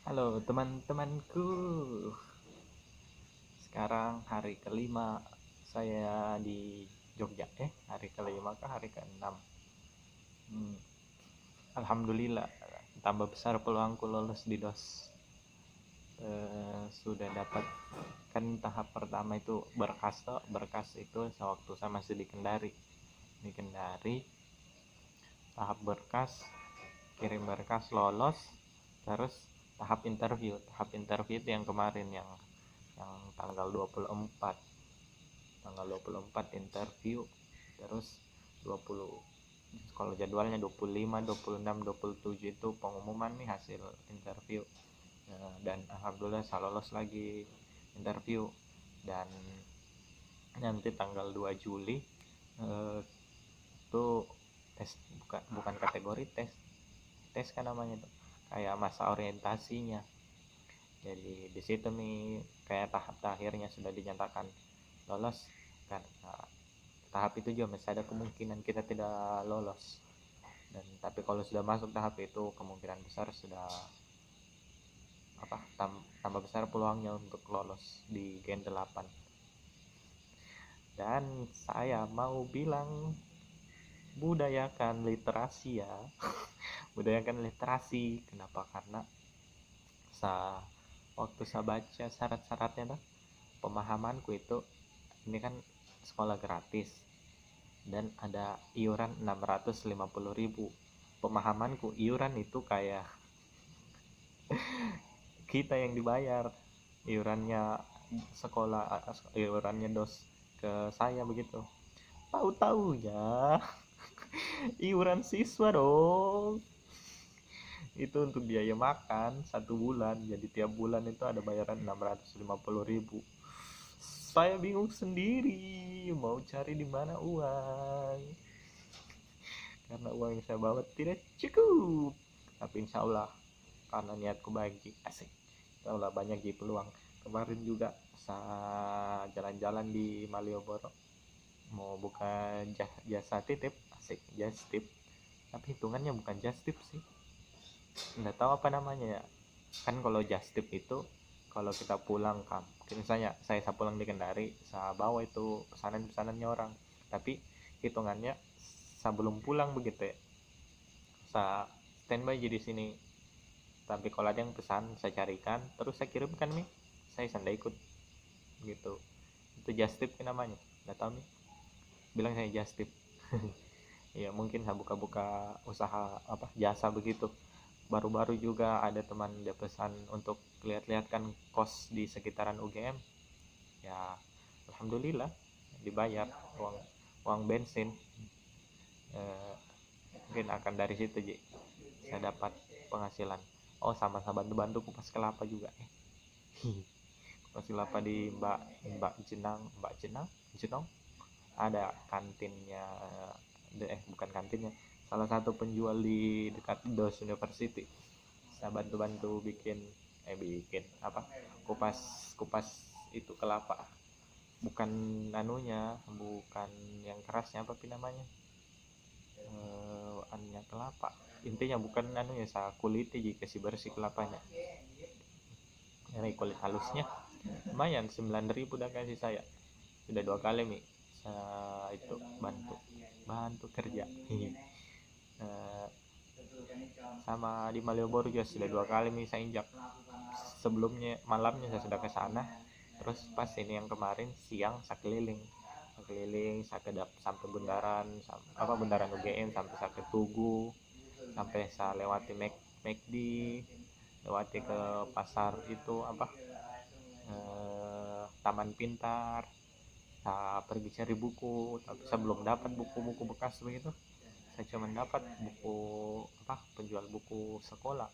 Halo teman-temanku, sekarang hari kelima saya di Jogja. Hari kelima kah hari keenam? Hmm, Alhamdulillah, tambah besar peluangku lolos di DOS. Sudah dapat, kan tahap pertama itu berkas itu sewaktu saya masih di Kendari, tahap berkas, kirim berkas lolos, terus tahap interview itu yang kemarin yang tanggal 24 interview, terus 20, kalau jadwalnya 25, 26, 27 itu pengumuman nih hasil interview. Dan alhamdulillah saya lolos lagi interview, dan nanti tanggal 2 Juli eh, itu tes, bukan kategori tes, kan namanya tuh kayak masa orientasinya. Jadi di situ nih kayak tahap akhirnya sudah dinyatakan lolos. Karena tahap itu juga masih ada kemungkinan kita tidak lolos, dan tapi kalau sudah masuk tahap itu kemungkinan besar sudah tambah besar peluangnya untuk lolos di Gen 8. Dan saya mau bilang, budayakan literasi ya. Budayakan literasi. Kenapa? Karena sa waktu saya baca syarat-syaratnya tuh, pemahamanku itu, ini kan sekolah gratis dan ada iuran 650.000. Pemahamanku iuran itu kayak kita yang dibayar iurannya sekolah, iurannya dos ke saya begitu. Tahu-tahunya iuran siswa dong. Itu untuk biaya makan 1 bulan, jadi tiap bulan itu ada bayaran 650.000. Saya bingung sendiri mau cari di mana uang, karena uang yang saya bawa tidak cukup. Tapi insya Allah, karena niatku baik, asik, insya Allah banyak di peluang. Kemarin juga saya jalan-jalan di Malioboro, mau buka jasa titip, asik, just tip. Tapi hitungannya bukan just tip sih, nggak tahu apa namanya ya. Kan kalau just tip itu kalau kita pulang misalnya saya pulang di Kendari, saya bawa itu pesanannya orang, tapi hitungannya saya belum pulang begitu ya, saya standby aja di sini. Tapi kalau ada yang pesan saya carikan terus saya kirimkan nih, saya sanda ikut gitu. Itu just tip namanya, nggak tahu nih, bilang saya just tip. Ya mungkin saya buka-buka usaha apa jasa begitu. Baru-baru juga ada teman dia pesan untuk lihat-lihat kan kos di sekitaran UGM, ya alhamdulillah dibayar uang uang bensin. eh, Mungkin akan dari situ Ji saya dapat penghasilan. Oh, sama-sama bantu-bantu kupas kelapa juga. Kupas kelapa di Mbak Jenang ada kantinnya. Bukan kantinnya, salah satu penjual di dekat DOS University. Saya bantu-bantu bikin apa, kupas kupas itu kelapa, bukan bukan yang kerasnya, apa sih namanya, annya kelapa, intinya bukan anunya, saya kulitnya jadi kasih bersih kelapanya. Ini kulit halusnya lumayan 9.000 udah kasih saya. Sudah 2 kali nih saya itu bantu bantu kerja. Eh, Sama di Malioboro juga sudah 2 kali nih saya injak. Sebelumnya malamnya saya sudah ke sana, terus pas ini yang kemarin siang saya keliling saya sampai bundaran UGM, sampai saya ke Tugu, sampai saya lewati McD, lewati ke pasar itu apa, Taman Pintar. Saya pergi cari buku, tapi saya belum dapat buku-buku bekas begitu. Saya cuma dapat buku penjual buku sekolah.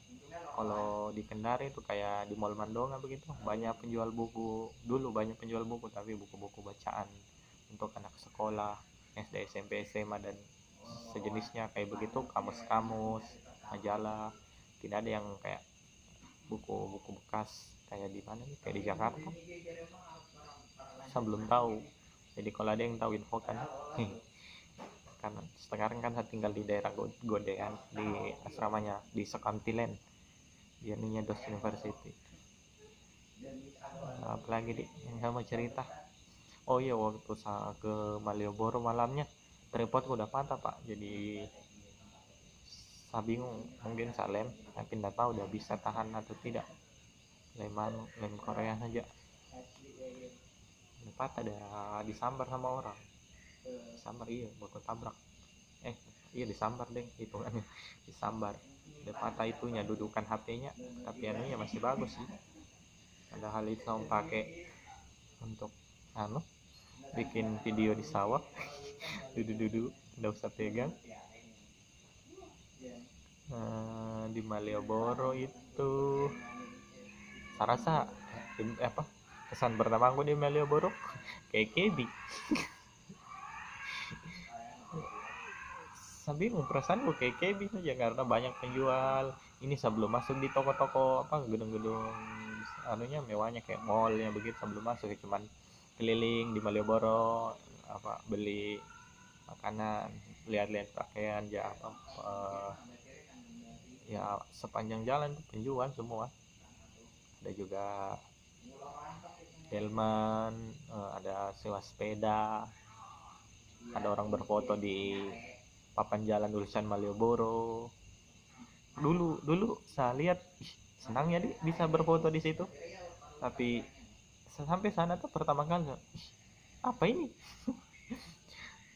Kalau di Kendari itu kayak di Mall Mandonga begitu, banyak penjual buku, dulu banyak penjual buku, tapi buku-buku bacaan untuk anak sekolah SD, SMP, SMA dan sejenisnya kayak begitu, kamus-kamus, majalah. Tidak ada yang kayak buku-buku bekas kayak di mana nih, kayak di Jakarta. Saya belum tahu, jadi kalau ada yang tahu infokan. Karena sekarang kan saya tinggal di daerah Godean, di asramanya di Sekantilen. dia nih dos University. Apalagi di yang sama cerita. Oh iya, waktu saya ke Malioboro malamnya tripodku udah patah pak, jadi saya bingung, mungkin saya lem tapi nggak tahu udah bisa tahan atau tidak. Lem Korea saja udah patah, dah disambar sama orang. Disambar, iya, baku tabrak, iya disambar deh hitungannya. Disambar, udah patah itunya, dudukan HP-nya, tapi anunya masih bagus sih. Ada hal itu saya pakai untuk bikin video di sawah. Duduk udah usah pegang. Di Malioboro itu saya rasa kesan pertama aku di Malioboro kayak kebi. Saya bingung, perasaanku kayak kebi saja karena banyak penjual. Ini sebelum masuk di toko-toko gedung-gedung anunya mewahnya kayak mallnya begitu, sebelum masuk ya cuman keliling di Malioboro beli makanan, lihat-lihat pakaian ya sepanjang jalan tuh penjual semua. Ada juga delman, ada sewa sepeda, ada orang berfoto di papan jalan tulisan Malioboro. Dulu saya lihat senangnya bisa berfoto di situ, tapi sampai sana tuh pertama kali apa ini.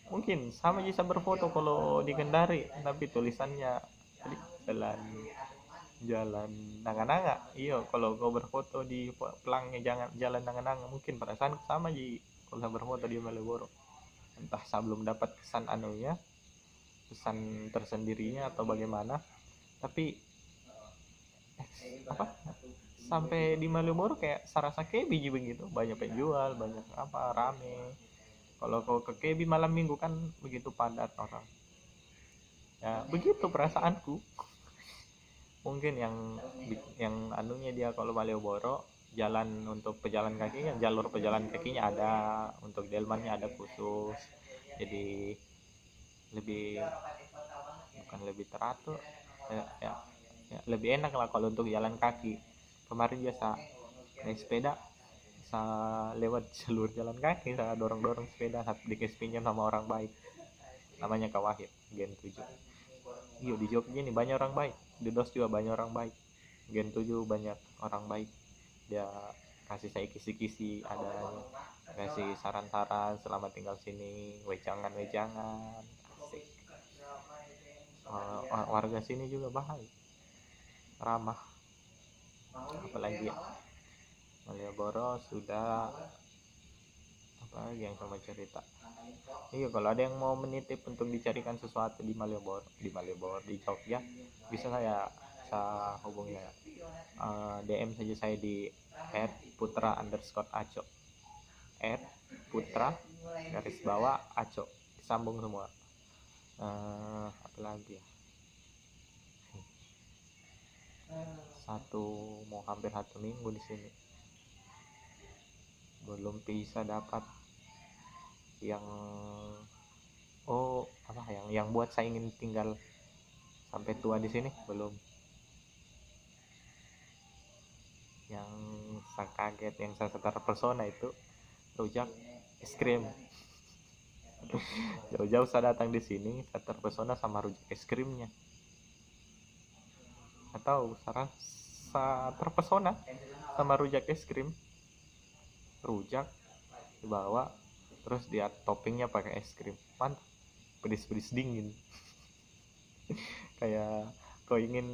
Mungkin sama bisa berfoto kalau di Kendari, tapi tulisannya jalan nanga-nanga. Iya, kalau kau berfoto di pelangnya jangan jalan nanga-nanga, mungkin perasaan sama ji kalau berfoto di Malioboro. Entah saya belum dapat kesan kesan tersendirinya atau bagaimana, tapi sampai di Malioboro kayak sarasa kebi begitu, banyak penjual, banyak rame. Kalau kau ke kebi malam minggu kan begitu padat orang. Ya begitu perasaanku. Mungkin yang anunya dia kalau Malioboro jalan untuk pejalan kakinya, jalur pejalan kakinya ada, untuk delmannya ada khusus, jadi bukan lebih teratur ya, lebih enak lah kalau untuk jalan kaki. Kemarin biasa naik sepeda, saya lewat jalur jalan kaki, saya dorong sepeda, dikasih pinjam sama orang baik, namanya Kak Wahid, Gen 7. Iya, di Jogja nih banyak orang baik, di DOS juga banyak orang baik, Gen 7 banyak orang baik. Dia kasih saya kisi-kisi, ada kasih saran-saran selama tinggal sini, wejangan asik. Warga sini juga baik, ramah. Apalagi ya, Malioboro sudah, apalagi yang sama cerita. Iya, kalau ada yang mau menitip untuk dicarikan sesuatu di Malioboro di Jogja, bisa saya hubungi ya. DM saja saya di @putra_aco, @putra_aco, disambung semua. Apalagi ya, mau hampir 1 minggu di sini, belum bisa dapat yang yang buat saya ingin tinggal sampai tua di sini, belum. Yang saya kaget, yang saya terpesona itu rujak es krim. Jauh-jauh saya datang di sini, saya terpesona sama rujak es krimnya. Atau saya terpesona sama rujak es krim. Rujak dibawa, terus dia toppingnya pakai es krim, mantap, pedis dingin. kayak kau ingin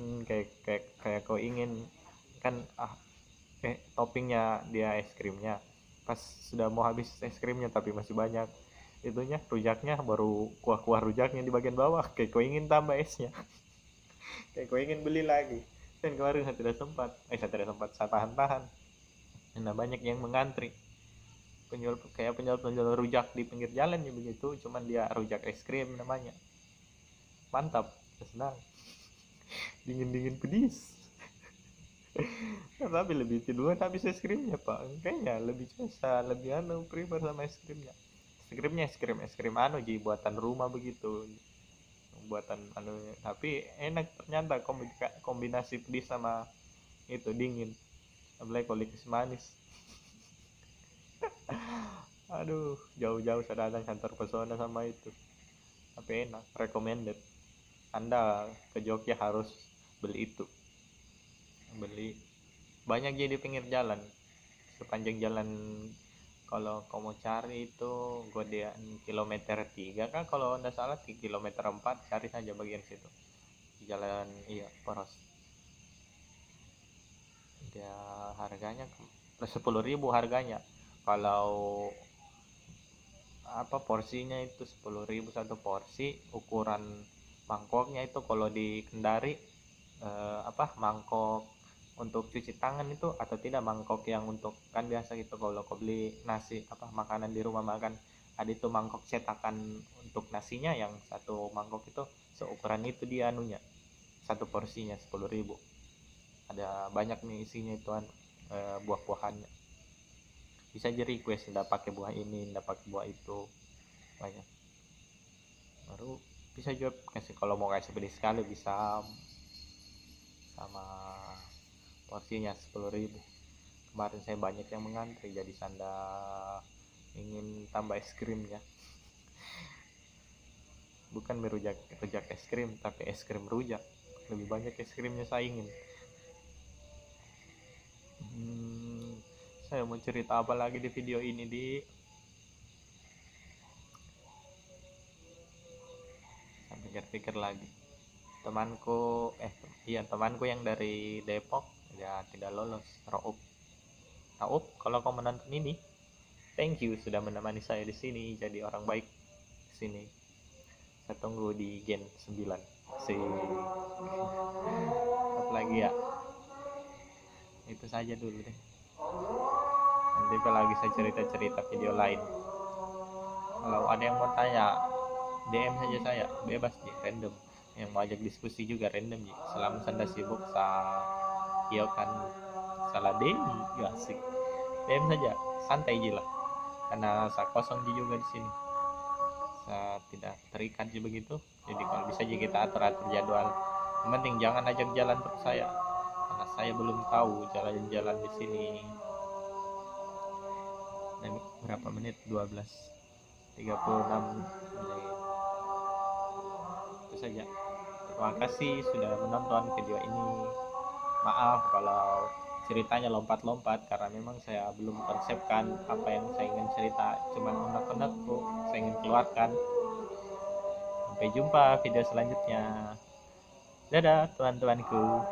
kan, toppingnya dia es krimnya, pas sudah mau habis es krimnya tapi masih banyak itunya rujaknya, baru kuah rujaknya di bagian bawah, kayak kau ingin tambah esnya. Kayak kau ingin beli lagi. Dan kemarin saya tidak sempat saya tahan karena banyak yang mengantri, penjual rujak di pinggir jalan ya begitu, cuman dia rujak es krim namanya, mantap, senang, dingin pedis. Tapi lebih kedua habis es krimnya pak, kayaknya lebih prefer sama es krimnya. Es krim ji buatan rumah begitu, buatan tapi enak ternyata kombinasi pedis sama itu dingin, apalagi kalau dikasih manis. Aduh, jauh-jauh saya datang kantor pesona sama itu, tapi enak, recommended. Anda ke Jogja harus beli itu, beli banyak jadi pinggir jalan, sepanjang jalan. Kalau kau mau cari itu godean kilometer 3 kan, kalau nggak salah di kilometer 4 cari saja bagian situ, jalan iya poros. Dia harganya 10.000 harganya. Kalau apa porsinya itu 10.000 satu porsi. Ukuran mangkoknya itu kalau di Kendari apa mangkok untuk cuci tangan itu, atau tidak mangkok yang untuk kan biasa gitu kalau kau beli nasi apa makanan di rumah makan, ada itu mangkok cetakan untuk nasinya, yang satu mangkok itu seukuran itu dia anunya, satu porsinya 10.000. Ada banyak nih isinya itu buah-buahannya, bisa aja request nggak pakai buah ini, nggak pakai buah itu, banyak. Baru bisa juga kasih, kalau mau kasih pedis sekali bisa, sama porsinya 10.000. Kemarin saya banyak yang mengantri, jadi sanda ingin tambah es krimnya, bukan merujak rujak es krim tapi es krim rujak, lebih banyak es krimnya saya ingin. Saya mau cerita apa lagi di video ini saya pikir-pikir lagi. Temanku yang dari Depok ya tidak lolos. Raup, kalau kau menonton ini, thank you sudah menemani saya di sini jadi orang baik di sini. Saya tunggu di Gen 9. Si apa lagi ya? Itu saja dulu deh. Nanti kalau lagi saya cerita-cerita video lain. Kalau ada yang mau tanya, DM saja saya, bebas sih, random. Yang mau ajak diskusi juga random sih. Selama Anda sibuk iya kan salah deh, ya asik. DM saja, santai aja lah. Karena saya kosong juga di sini. Saya tidak terikat juga begitu. Jadi kalau bisa aja kita atur-atur jadwal. Yang penting jangan ajak jalan untuk saya, karena saya belum tahu jalan-jalan di sini. Dan berapa menit? 12:36 menit. Itu saja. Terima kasih sudah menonton video ini. Maaf kalau ceritanya lompat-lompat, karena memang saya belum konsepkan apa yang saya ingin cerita, cuman unek-unek saya ingin keluarkan. Sampai jumpa video selanjutnya. Dadah teman-temanku.